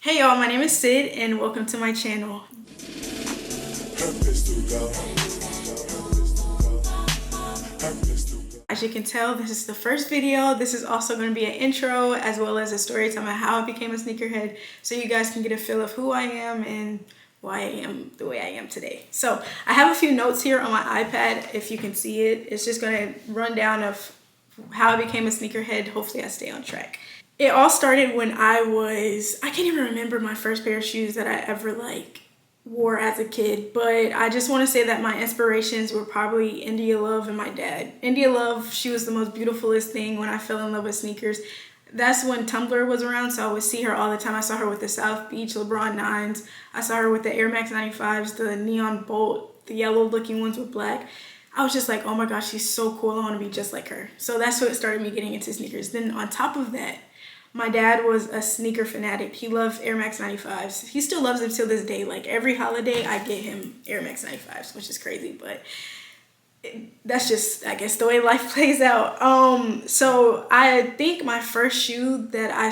Hey y'all, my name is Sid and welcome to my channel. As you can tell, this is the first video. This is also going to be an intro as well as a story time of how I became a sneakerhead, so you guys can get a feel of who I am and why I am the way I am today. So I have a few notes here on my iPad. If you can see it, it's just going to run down of how I became a sneakerhead. Hopefully I stay on track. It all started when I can't even remember my first pair of shoes that I ever wore as a kid, but I just want to say that my inspirations were probably India Love and my dad. India Love, she was the most beautifulest thing when I fell in love with sneakers. That's when Tumblr was around, so I would see her all the time. I saw her with the South Beach LeBron 9s. I saw her with the Air Max 95s, the neon bolt, the yellow looking ones with black. I was just like, oh my gosh, she's so cool. I want to be just like her. So that's what started me getting into sneakers. Then on top of that, my dad was a sneaker fanatic. He loved Air Max 95s. He still loves them till this day. Like every holiday, I get him Air Max 95s, which is crazy, but that's just, I guess, the way life plays out. So I think my first shoe that I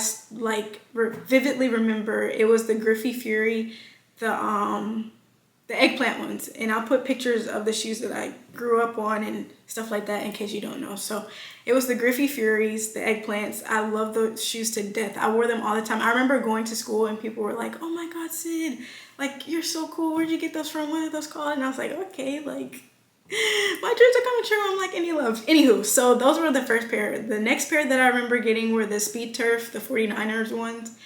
vividly remember, it was the Griffey Fury, the eggplant ones, and I'll put pictures of the shoes that I grew up on and stuff like that in case you don't know. So it was the Griffey Furies, the eggplants. I love those shoes to death. I wore them all the time. I remember going to school and people were like, oh my god, Sid, like, you're so cool, where'd you get those from, what are those called? And I was like, okay, like, my dreams are coming true. I'm like, India Love. Anywho, so those were the first pair. The next pair that I remember getting were the Speed Turf, the 49ers ones.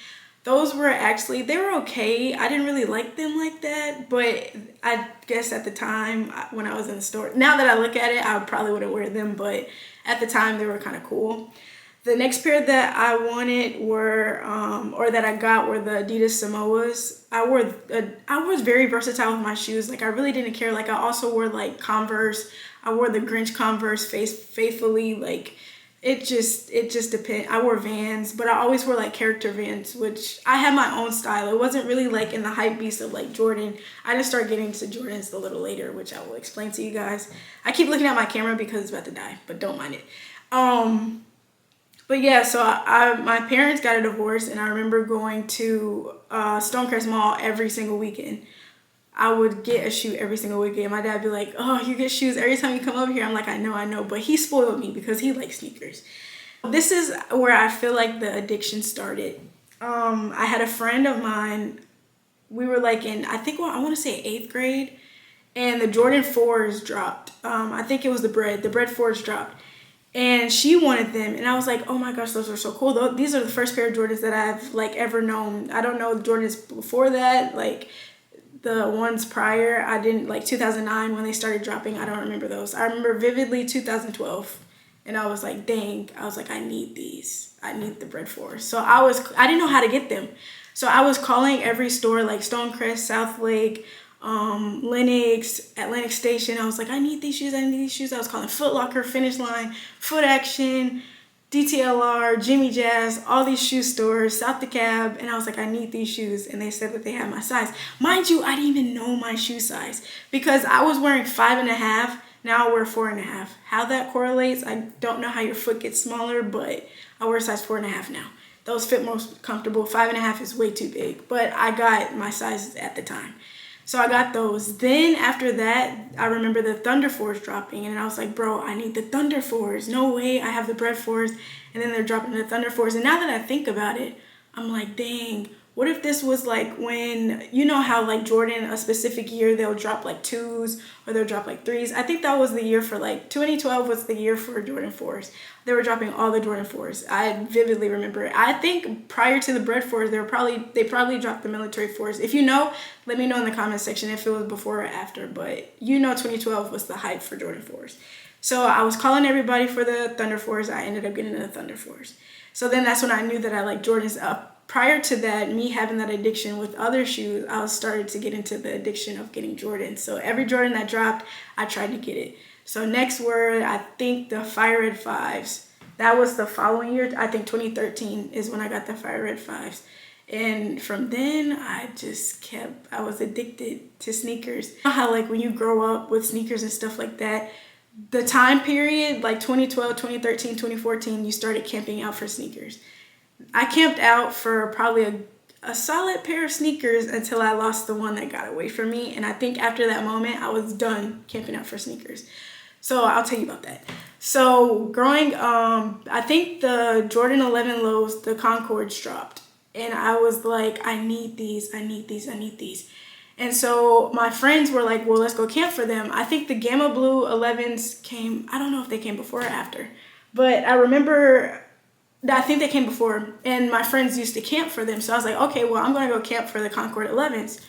Those were actually, they were okay. I didn't really like them like that, but I guess at the time when I was in the store, now that I look at it, I probably wouldn't wear them, but at the time they were kind of cool. The next pair that I wanted were, or that I got, were the Adidas Samoas. I was very versatile with my shoes. Like, I really didn't care. Like, I also wore like Converse. I wore the Grinch Converse faithfully. Like, it just depends. I wore Vans, but I always wore like character Vans, which I had my own style. It wasn't really like in the hype beast of like Jordan. I just started getting to Jordans a little later, which I will explain to you guys. I keep looking at my camera because it's about to die, but don't mind it. But yeah, so my parents got a divorce, and I remember going to Stonecrest Mall every single weekend. I would get a shoe every single weekend. My dad would be like, oh, you get shoes every time you come over here. I'm like, I know. But he spoiled me because he likes sneakers. This is where I feel like the addiction started. I had a friend of mine. We were like in, I want to say 8th grade. And the Jordan 4s dropped. I think it was the Bread 4s dropped. And she wanted them. And I was like, oh my gosh, those are so cool. These are the first pair of Jordans that I've like ever known. I don't know Jordans before that. Like, the ones prior, I didn't, like 2009 when they started dropping, I don't remember those. I remember vividly 2012, and I was like, dang, I was like, I need these. I need the Bread 4s. So I didn't know how to get them. So I was calling every store, like Stonecrest, Southlake, Lenox, Atlantic Station. I was like, I need these shoes. I was calling Foot Locker, Finish Line, Foot Action, DTLR, Jimmy Jazz, all these shoe stores, South DeKalb, and I was like, I need these shoes, and they said that they had my size. Mind you, I didn't even know my shoe size because I was wearing 5.5, now I wear 4.5. How that correlates, I don't know how your foot gets smaller, but I wear size 4.5 now. Those fit most comfortable. 5.5 is way too big, but I got my sizes at the time. So I got those. Then after that, I remember the Thunder 4s dropping, and I was like, bro, I need the Thunder 4s. No way, I have the Bread 4s, and then they're dropping the Thunder 4s. And now that I think about it, I'm like, dang, what if this was like when, you know how like Jordan, a specific year, they'll drop like 2s or they'll drop like 3s. I think that was the year for like, 2012 was the year for Jordan 4s. They were dropping all the Jordan 4s. I vividly remember it. I think prior to the Bread 4s, they probably dropped the military 4s. If you know, let me know in the comment section if it was before or after, but you know 2012 was the hype for Jordan 4s. So I was calling everybody for the Thunder 4s. I ended up getting the Thunder 4s. So then that's when I knew that I liked Jordans up. Prior to that, me having that addiction with other shoes, I started to get into the addiction of getting Jordans. So every Jordan that dropped, I tried to get it. So next were, I think, the Fire Red 5s. That was the following year. I think 2013 is when I got the Fire Red 5s. And from then, I was addicted to sneakers. You know how like when you grow up with sneakers and stuff like that, the time period, like 2012, 2013, 2014, you started camping out for sneakers. I camped out for probably a solid pair of sneakers until I lost the one that got away from me. And I think after that moment, I was done camping out for sneakers. So I'll tell you about that. So growing, I think the Jordan 11 lows, the Concords dropped. And I was like, I need these, I need these, I need these. And so my friends were like, well, let's go camp for them. I think the Gamma Blue 11s came, I don't know if they came before or after. But I remember, I think they came before. And my friends used to camp for them. So I was like, okay, well, I'm going to go camp for the Concord 11s.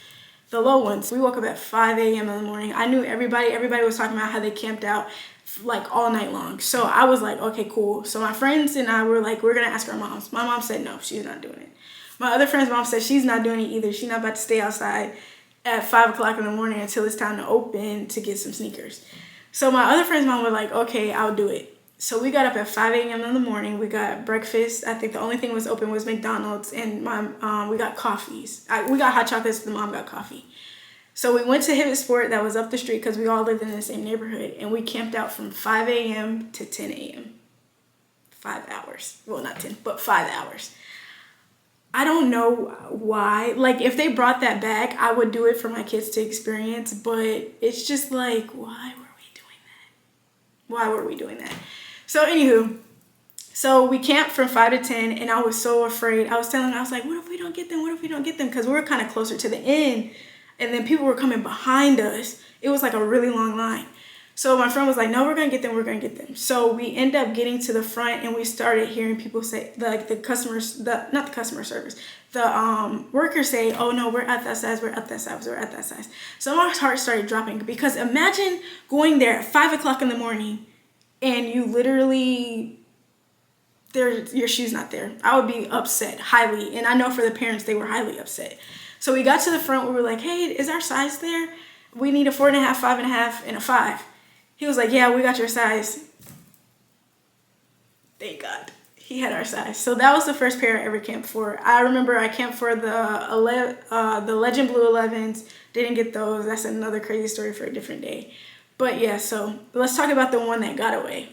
The low ones. We woke up at 5 a.m. in the morning. I knew everybody was talking about how they camped out like all night long. So I was like, okay, cool. So my friends and I were like, we're going to ask our moms. My mom said no, she's not doing it. My other friend's mom said she's not doing it either. She's not about to stay outside at 5 o'clock in the morning until it's time to open to get some sneakers. So my other friend's mom was like, okay, I'll do it. So we got up at 5 a.m. in the morning. We got breakfast. I think the only thing was open was McDonald's, and we got coffees. We got hot chocolates, the mom got coffee. So we went to Hibbett Sport that was up the street because we all lived in the same neighborhood, and we camped out from 5 a.m. to 10 a.m. 5 hours. Well, not 10, but 5 hours. I don't know why. Like, if they brought that back, I would do it for my kids to experience, but it's just like, why were we doing that? Why were we doing that? So anywho, so we camped from 5 to 10, and I was so afraid. I was like, what if we don't get them? What if we don't get them? Because we were kind of closer to the end, and then people were coming behind us. It was like a really long line. So my friend was like, no, we're going to get them. We're going to get them. So we end up getting to the front, and we started hearing people say, like the customers, not the customer service, the workers say, oh no, we're at that size, we're at that size, we're at that size. So my heart started dropping, because imagine going there at 5 o'clock in the morning, and you literally, your shoe's not there. I would be upset highly. And I know for the parents, they were highly upset. So we got to the front. We were like, hey, is our size there? We need a 4.5, 5.5, and a 5. He was like, yeah, we got your size. Thank God. He had our size. So that was the first pair I ever camped for. I remember I camped for the Legend Blue 11s. Didn't get those. That's another crazy story for a different day. But yeah, so let's talk about the one that got away.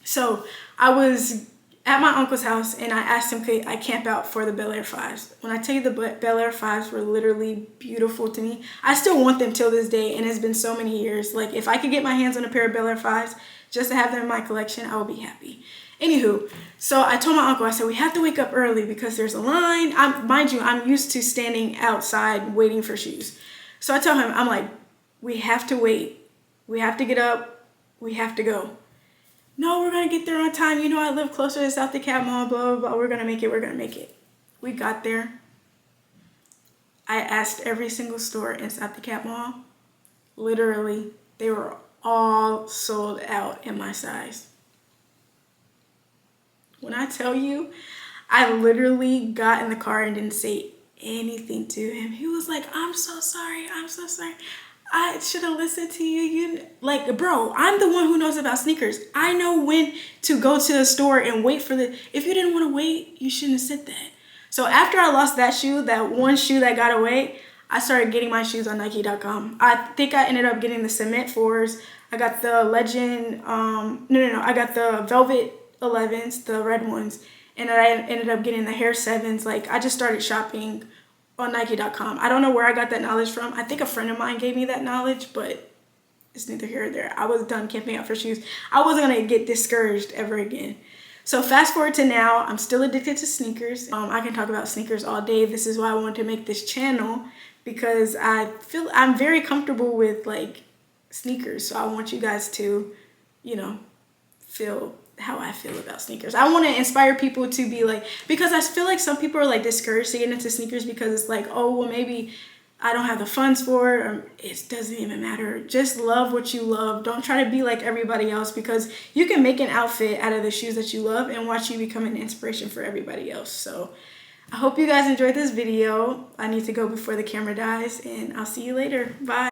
So I was at my uncle's house, and I asked him, could I camp out for the Bel Air 5s? When I tell you the Bel Air 5s were literally beautiful to me. I still want them till this day, and it's been so many years. Like, if I could get my hands on a pair of Bel Air 5s just to have them in my collection, I would be happy. Anywho, so I told my uncle, I said, we have to wake up early because there's a line. Mind you, I'm used to standing outside waiting for shoes. So I tell him, I'm like, we have to wait. We have to get up. We have to go. No, we're going to get there on time. You know, I live closer to South DeKalb Mall, blah, blah, blah. We're going to make it. We're going to make it. We got there. I asked every single store in South DeKalb Mall. Literally, they were all sold out in my size. When I tell you, I literally got in the car and didn't say anything to him. He was like, I'm so sorry. I'm so sorry. I should have listened to you. Like, bro, I'm the one who knows about sneakers. I know when to go to the store and wait for if you didn't want to wait, you shouldn't have said that. So after I lost that shoe, that one shoe that got away, I started getting my shoes on Nike.com. I think I ended up getting the Cement 4s. I got the Legend, I got the Velvet 11s, the red ones. And I ended up getting the Hair 7s. Like, I just started shopping on Nike.com. I don't know where I got that knowledge from. I think a friend of mine gave me that knowledge, but it's neither here or there. I was done camping out for shoes. I wasn't going to get discouraged ever again. So fast forward to now, I'm still addicted to sneakers. I can talk about sneakers all day. This is why I wanted to make this channel, because I feel I'm very comfortable with like sneakers. So I want you guys to, feel how I feel about sneakers. I want to inspire people to be like, because I feel like some people are like discouraged to get into sneakers because it's like, oh, well, maybe I don't have the funds for it, or it doesn't even matter. Just love what you love. Don't try to be like everybody else, because you can make an outfit out of the shoes that you love and watch you become an inspiration for everybody else. So I hope you guys enjoyed this video. I need to go before the camera dies, and I'll see you later. Bye.